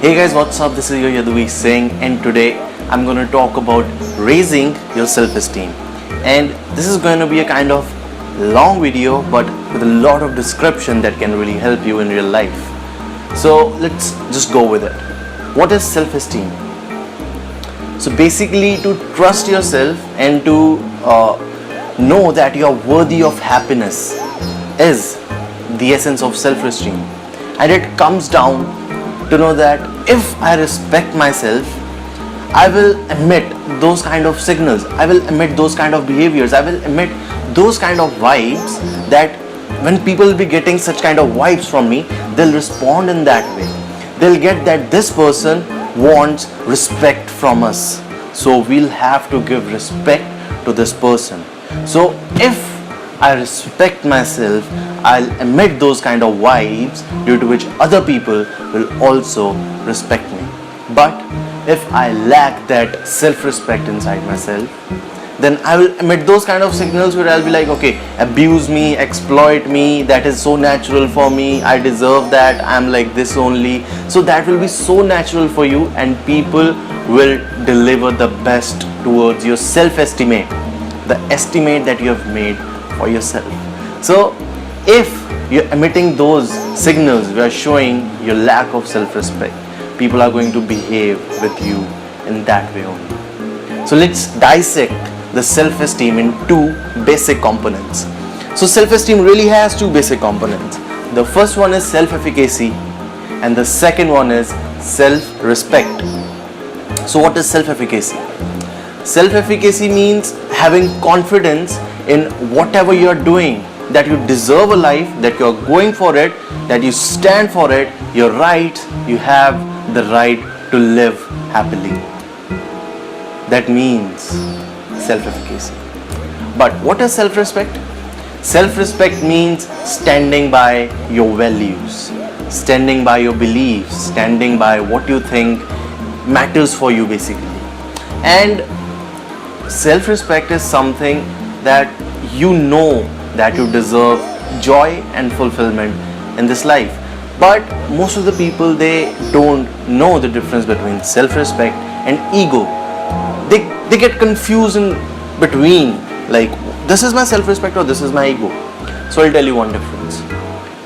Hey guys, what's up? This is your Yadhuvir Singh, and today I'm going to talk about raising your self-esteem. And this is going to be a kind of long video, but with a lot of description that can really help you in real life. So let's just go with it. What is self-esteem? So basically, to trust yourself and to know that you are worthy of happiness is the essence of self-esteem. And it comes down to know that if I respect myself, I will emit those kind of signals, I will emit those kind of behaviors, I will emit those kind of vibes that when people will be getting such kind of vibes from me, they'll respond in that way. They'll get that this person wants respect from us, so we'll have to give respect to this person. So if I respect myself, I'll emit those kind of vibes due to which other people will also respect me. But if I lack that self-respect inside myself, then I will emit those kind of signals where I'll be like, okay, abuse me, exploit me, that is so natural for me, I deserve that, I'm like this only. So that will be so natural for you, and people will deliver the best towards your self-estimate, the estimate that you have made for yourself. So if you're emitting those signals, we are showing your lack of self-respect, people are going to behave with you in that way only. So let's dissect the self-esteem in two basic components. So self-esteem really has two basic components. The first one is self-efficacy and the second one is self-respect. So what is self-efficacy? Self-efficacy means having confidence in whatever you are doing, that you deserve a life, that you are going for it, that you stand for it, you're right, you have the right to live happily. That means self-efficacy. But what is self-respect? Self-respect means standing by your values, standing by your beliefs, standing by what you think matters for you basically. And self-respect is something that you know that you deserve joy and fulfillment in this life. But most of the people, they don't know the difference between self-respect and ego. They get confused in between, like this is my self-respect or this is my ego. So I'll tell you one difference.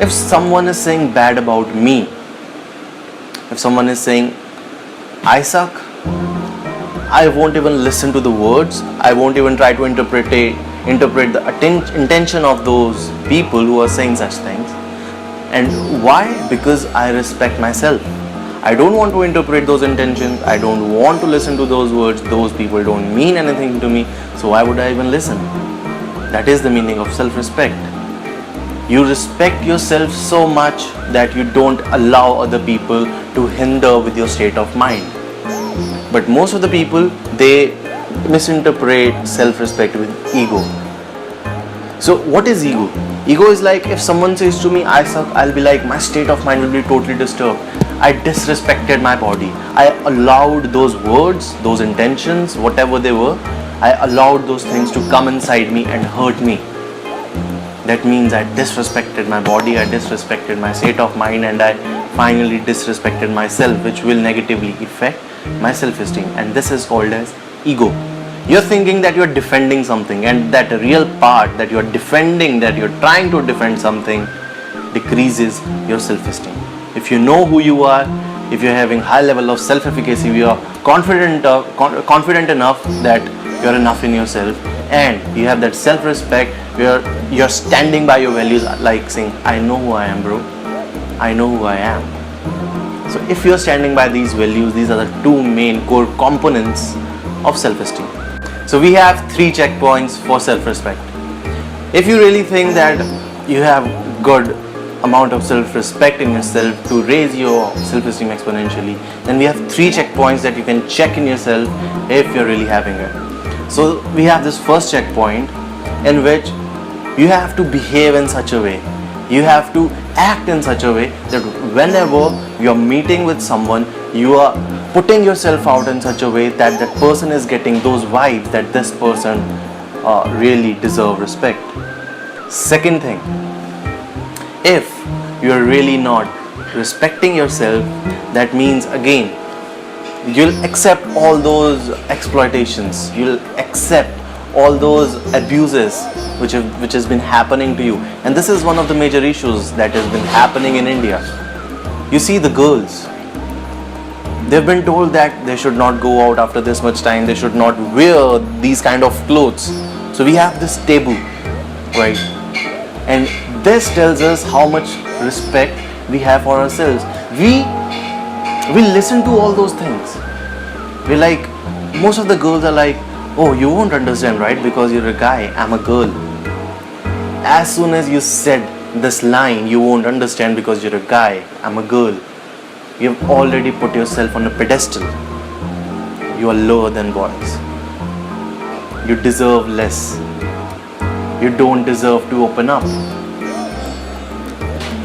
If someone is saying bad about me, if someone is saying I suck, I won't even listen to the words, I won't even try to interpret the intention of those people who are saying such things. And why? Because I respect myself. I don't want to interpret those intentions, I don't want to listen to those words, those people don't mean anything to me, so why would I even listen? That is the meaning of self-respect. You respect yourself so much that you don't allow other people to hinder with your state of mind. But most of the people, they misinterpret self-respect with ego. So what is ego? Ego is like, if someone says to me I suck, I'll be like, my state of mind will be totally disturbed. I disrespected my body. I allowed those words, those intentions, whatever they were, I allowed those things to come inside me and hurt me. That means I disrespected my body, I disrespected my state of mind, and I finally disrespected myself, which will negatively affect my self-esteem, and this is called as ego. You're thinking that you're defending something, and that real part that you're defending, that you're trying to defend something, decreases your self-esteem. If you know who you are, if you're having high level of self-efficacy, you are confident enough that you're enough in yourself, and you have that self-respect where you're standing by your values, like saying, I know who I am, bro, I know who I am. So if you're standing by these values, these are the two main core components of self-esteem. So we have 3 checkpoints for self-respect. If you really think that you have good amount of self-respect in yourself to raise your self-esteem exponentially, then we have 3 checkpoints that you can check in yourself if you're really having it. So we have this first checkpoint in which you have to behave in such a way, you have to act in such a way that whenever you're meeting with someone, you are putting yourself out in such a way that that person is getting those vibes that this person really deserve respect. Second thing, if you are really not respecting yourself, that means again, you'll accept all those exploitations, you'll accept all those abuses which has been happening to you. And this is one of the major issues that has been happening in India. You see, the girls, they've been told that they should not go out after this much time, they should not wear these kind of clothes. So we have this taboo, right? And this tells us how much respect we have for ourselves. We listen to all those things. We like, most of the girls are like, oh, you won't understand, right? Because you're a guy, I'm a girl. As soon as you said this line, you won't understand because you're a guy, I'm a girl, you've already put yourself on a pedestal. You are lower than boys. You deserve less. You don't deserve to open up.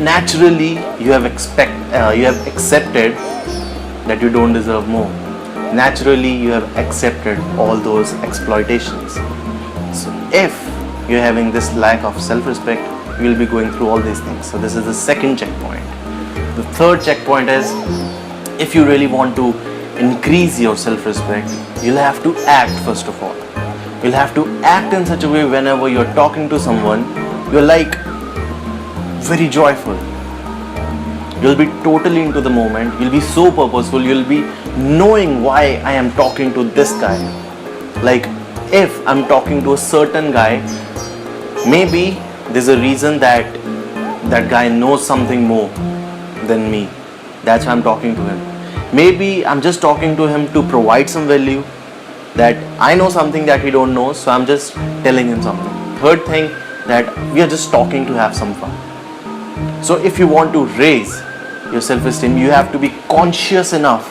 Naturally, you have accepted that you don't deserve more. Naturally, you have accepted all those exploitations. So if you're having this lack of self-respect, you will be going through all these things. So this is the second checkpoint. The third checkpoint is, if you really want to increase your self-respect, you'll have to act first of all. You'll have to act in such a way whenever you're talking to someone, you're like very joyful. You'll be totally into the moment. You'll be so purposeful. You'll be knowing why I am talking to this guy. Like if I'm talking to a certain guy, maybe there's a reason that that guy knows something more than me. That's why I'm talking to him. Maybe I'm just talking to him to provide some value, that I know something that he don't know, so I'm just telling him something. Third thing, that we are just talking to have some fun. So if you want to raise your self-esteem, you have to be conscious enough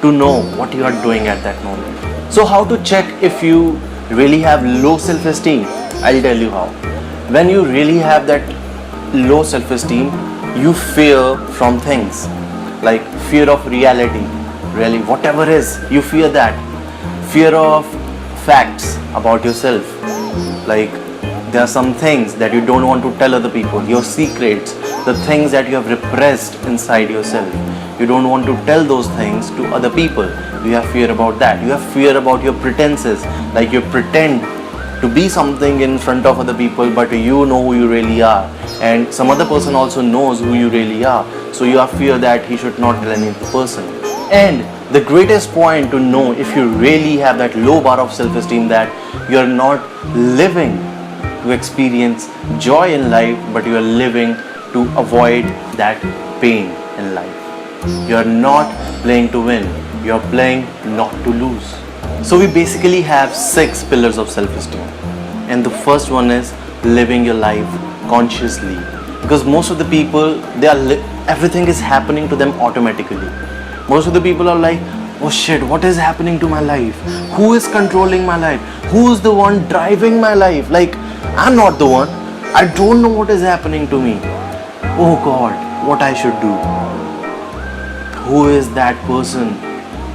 to know what you are doing at that moment. So how to check if you really have low self-esteem? I'll tell you how. When you really have that low self-esteem, you fear from things like fear of reality, really whatever is, you fear that. Fear of facts about yourself, like there are some things that you don't want to tell other people, your secrets, the things that you have repressed inside yourself. You don't want to tell those things to other people. You have fear about that. You have fear about your pretenses, like you pretend to be something in front of other people, but you know who you really are, and some other person also knows who you really are. So you have fear that he should not tell any person. And the greatest point to know if you really have that low bar of self-esteem, that you are not living to experience joy in life, but you are living to avoid that pain in life. You are not playing to win, you are playing not to lose. So we basically have 6 pillars of self-esteem, and the first one is living your life consciously. Because most of the people, everything is happening to them automatically. Most of the people are like, oh shit, what is happening to my life? Who is controlling my life? Who is the one driving my life? Like, I'm not the one. I don't know what is happening to me. Oh God, what I should do? Who is that person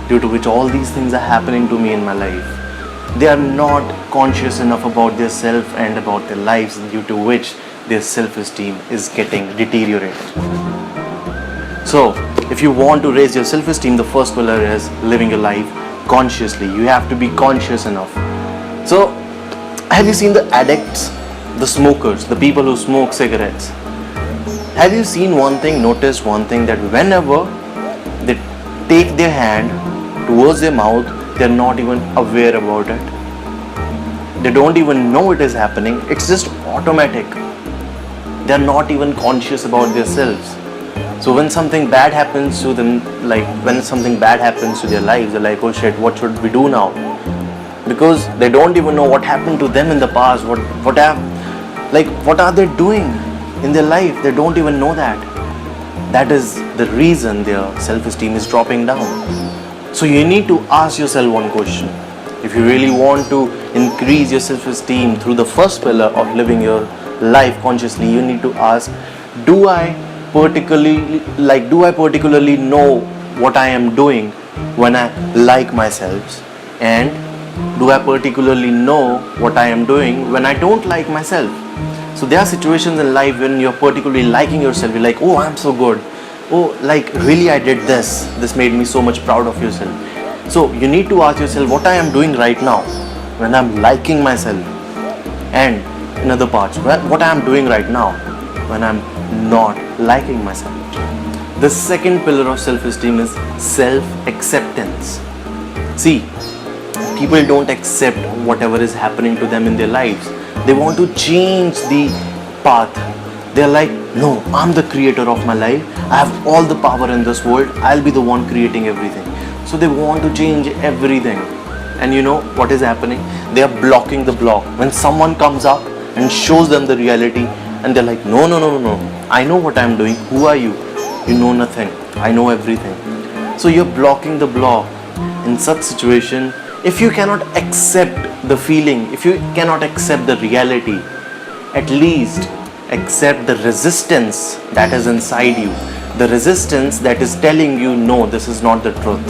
due to which all these things are happening to me in my life? They are not conscious enough about their self and about their lives, due to which their self-esteem is getting deteriorated. So, if you want to raise your self-esteem, the first pillar is living your life consciously. You have to be conscious enough. So, have you seen the addicts, the smokers, the people who smoke cigarettes? Have you seen one thing, noticed one thing, that whenever they take their hand towards their mouth, they're not even aware about it. They don't even know it is happening. It's just automatic. They're not even conscious about themselves. So when something bad happens to them, like when something bad happens to their lives, they're like, oh shit, what should we do now? Because they don't even know what happened to them in the past. What are they doing in their life? They don't even know that. That is the reason their self-esteem is dropping down. So you need to ask yourself one question. If you really want to increase your self-esteem through the first pillar of living your life consciously, you need to ask, do I particularly know what I am doing when I like myself, and do I particularly know what I am doing when I don't like myself? So there are situations in life when you're particularly liking yourself. You're like, oh, I'm so good, oh, like really I did this made me so much proud of yourself. So you need to ask yourself what I am doing right now when I'm liking myself, and in other parts, what I am doing right now when I'm not liking myself. The second pillar of self-esteem is self-acceptance. See, people don't accept whatever is happening to them in their lives. They want to change the path. They're like, no, I'm the creator of my life. I have all the power in this world. I'll be the one creating everything. So they want to change everything. And you know what is happening? They are blocking the block. When someone comes up and shows them the reality, and they're like, no. I know what I'm doing. Who are you? You know nothing. I know everything. So you're blocking the block. In such situation, if you cannot accept the feeling, if you cannot accept the reality, at least accept the resistance that is inside you. The resistance that is telling you, no, this is not the truth.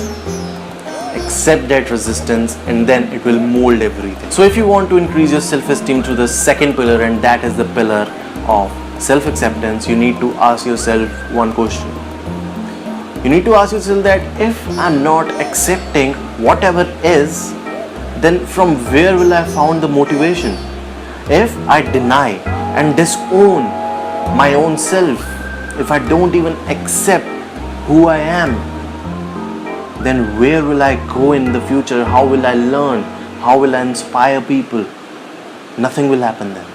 Accept that resistance, and then it will mold everything. So if you want to increase your self-esteem through the second pillar, and that is the pillar of self-acceptance, you need to ask yourself one question. You need to ask yourself that if I'm not accepting whatever is, then from where will I find the motivation? If I deny and disown my own self, if I don't even accept who I am, then where will I go in the future? How will I learn? How will I inspire people? Nothing will happen then.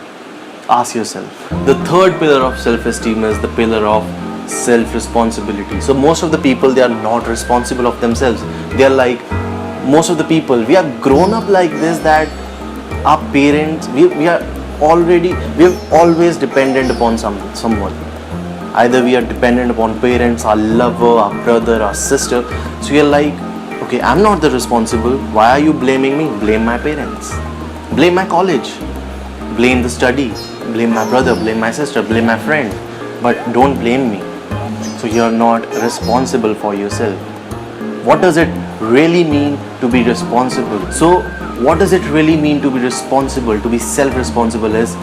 Ask yourself. The third pillar of self-esteem is the pillar of self-responsibility. So most of the people, they are not responsible of themselves. They are like, most of the people, we are grown up like this, that our parents, we are always dependent upon someone. Either we are dependent upon parents, our lover, our brother, our sister. So you're like, okay, I'm not the responsible. Why are you blaming me? Blame my parents. Blame my college. Blame the study. Blame my brother. Blame my sister. Blame my friend. But don't blame me. So you're not responsible for yourself. What does it really mean to be responsible? So what does it really mean to be responsible, to be self-responsible is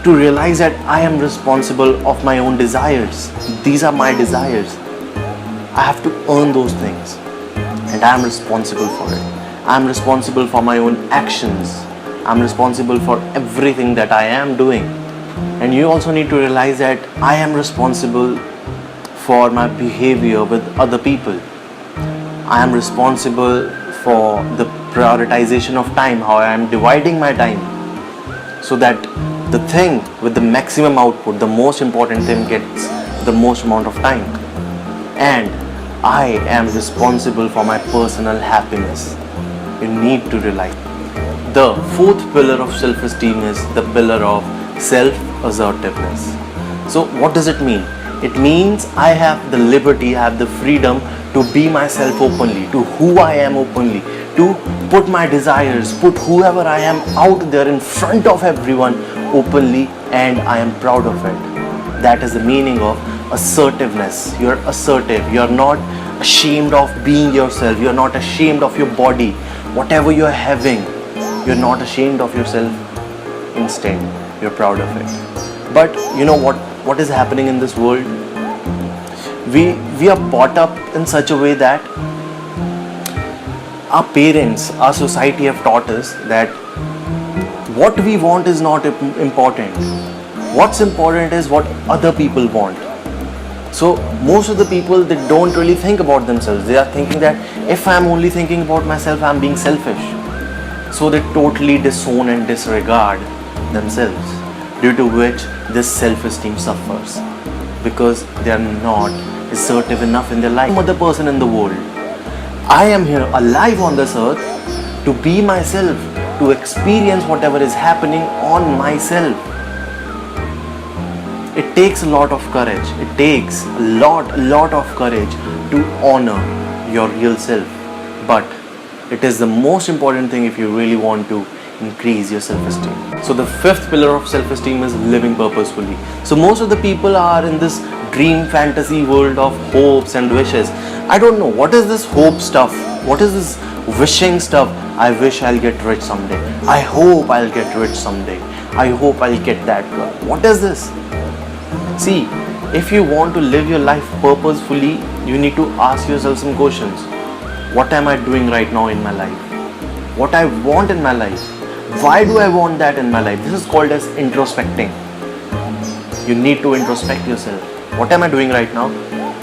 to realize that I am responsible of my own desires. These are my desires. I have to earn those things, and I am responsible for it. I am responsible for my own actions. I am responsible for everything that I am doing. And you also need to realize that I am responsible for my behavior with other people. I am responsible for the prioritization of time, how I am dividing my time, so that the thing with the maximum output, the most important thing, gets the most amount of time. And I am responsible for my personal happiness. You need to realize. The fourth pillar of self-esteem is the pillar of self-assertiveness. So what does it mean? It means I have the liberty, I have the freedom to be myself openly, to who I am openly, to put my desires, put whoever I am out there in front of everyone openly, and I am proud of it. That is the meaning of assertiveness. You're assertive. You're not ashamed of being yourself. You're not ashamed of your body. Whatever you're having, you're not ashamed of yourself. Instead, you're proud of it. But you know what is happening in this world? We are brought up in such a way that our parents, our society have taught us that what we want is not important. What's important is what other people want. So most of the people, they don't really think about themselves. They are thinking that if I'm only thinking about myself, I'm being selfish. So they totally disown and disregard themselves, due to which this self-esteem suffers, because they are not assertive enough in their life. I'm the person in the world. I am here alive on this earth to be myself, to experience whatever is happening on myself. It takes a lot of courage. It takes a lot of courage to honor your real self. But it is the most important thing if you really want to increase your self-esteem. So the fifth pillar of self-esteem is living purposefully. So most of the people are in this dream fantasy world of hopes and wishes. I don't know, what is this hope stuff? What is this wishing stuff? I wish I'll get rich someday. I hope I'll get rich someday. I hope I'll get that girl. What is this? See, If you want to live your life purposefully, you need to ask yourself some questions. What am I doing right now in my life? What I want in my life? Why do I want that in my life? This is called as introspecting. You need to introspect yourself. What am I doing right now?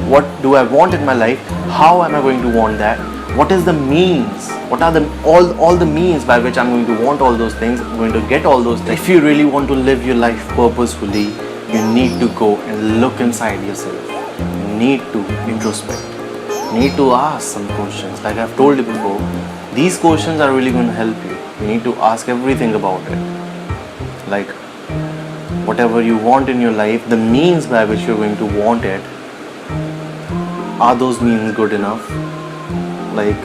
What do I want in my life? How am I going to want that? What is the means? What are the all the means by which I'm going to want all those things? I'm going to get all those things. If you really want to live your life purposefully, you need to go and look inside yourself. You need to introspect. You need to ask some questions. Like I've told you before, these questions are really going to help you. You need to ask everything about it. Like whatever you want in your life, the means by which you're going to want it, are those means good enough? Like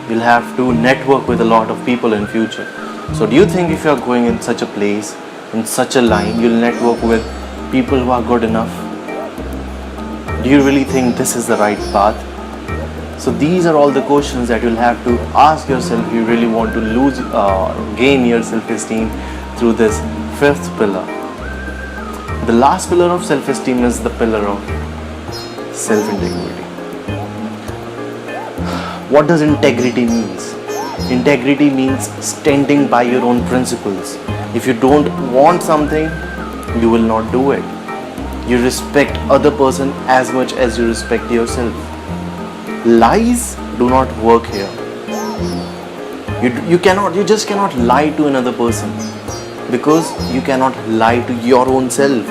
you'll have to network with a lot of people in future. So do you think if you're going in such a place, in such a line, you'll network with people who are good enough? Do you really think this is the right path? So these are all the questions that you'll have to ask yourself if you really want to gain your self-esteem through this fifth pillar. The last pillar of self-esteem is the pillar of self-integrity. What does integrity means? Integrity means standing by your own principles. If you don't want something, you will not do it. You respect other person as much as you respect yourself. Lies do not work here. You just cannot lie to another person, because you cannot lie to your own self.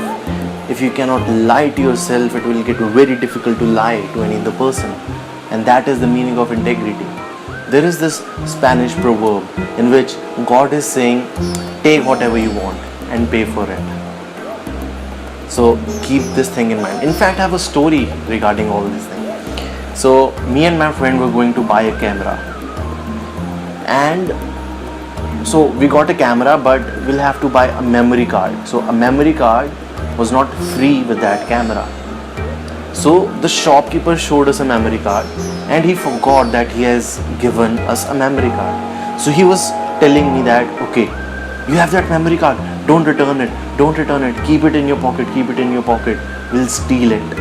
If you cannot lie to yourself, it will get very difficult to lie to any other person. And that is the meaning of integrity. There is this Spanish proverb in which God is saying, take whatever you want and pay for it. So keep this thing in mind. In fact, I have a story regarding all these things. So me and my friend were going to buy a camera. And so we got a camera, but we'll have to buy a memory card. So a memory card was not free with that camera. So the shopkeeper showed us a memory card, and he forgot that he has given us a memory card. So he was telling me that, okay, you have that memory card, don't return it, keep it in your pocket, we'll steal it.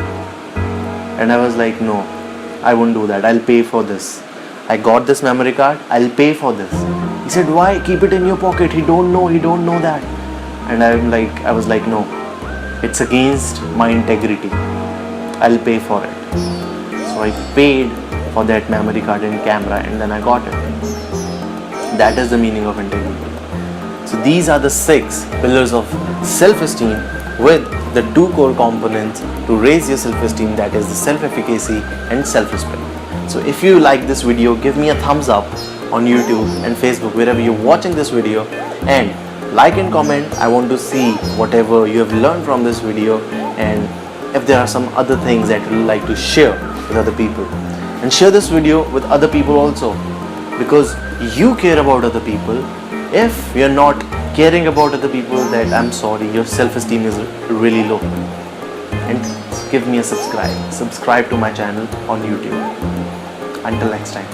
And I was like, no, I won't do that, I'll pay for this. I got this memory card, I'll pay for this. He said, why? Keep it in your pocket, he don't know that. And I was like, no, it's against my integrity. I'll pay for it. So I paid for that memory card and camera, and then I got it. That is the meaning of integrity. So these are the 6 pillars of self-esteem, with the 2 core components to raise your self-esteem, that is the self-efficacy and self-respect. So if you like this video, give me a thumbs up on YouTube and Facebook, wherever you're watching this video, and like and comment. I want to see whatever you have learned from this video, and if there are some other things that you would like to share with other people. And share this video with other people also, because you care about other people. If you're not caring about other people, then I'm sorry, your self-esteem is really low. And give me a subscribe to my channel on YouTube. Until next time.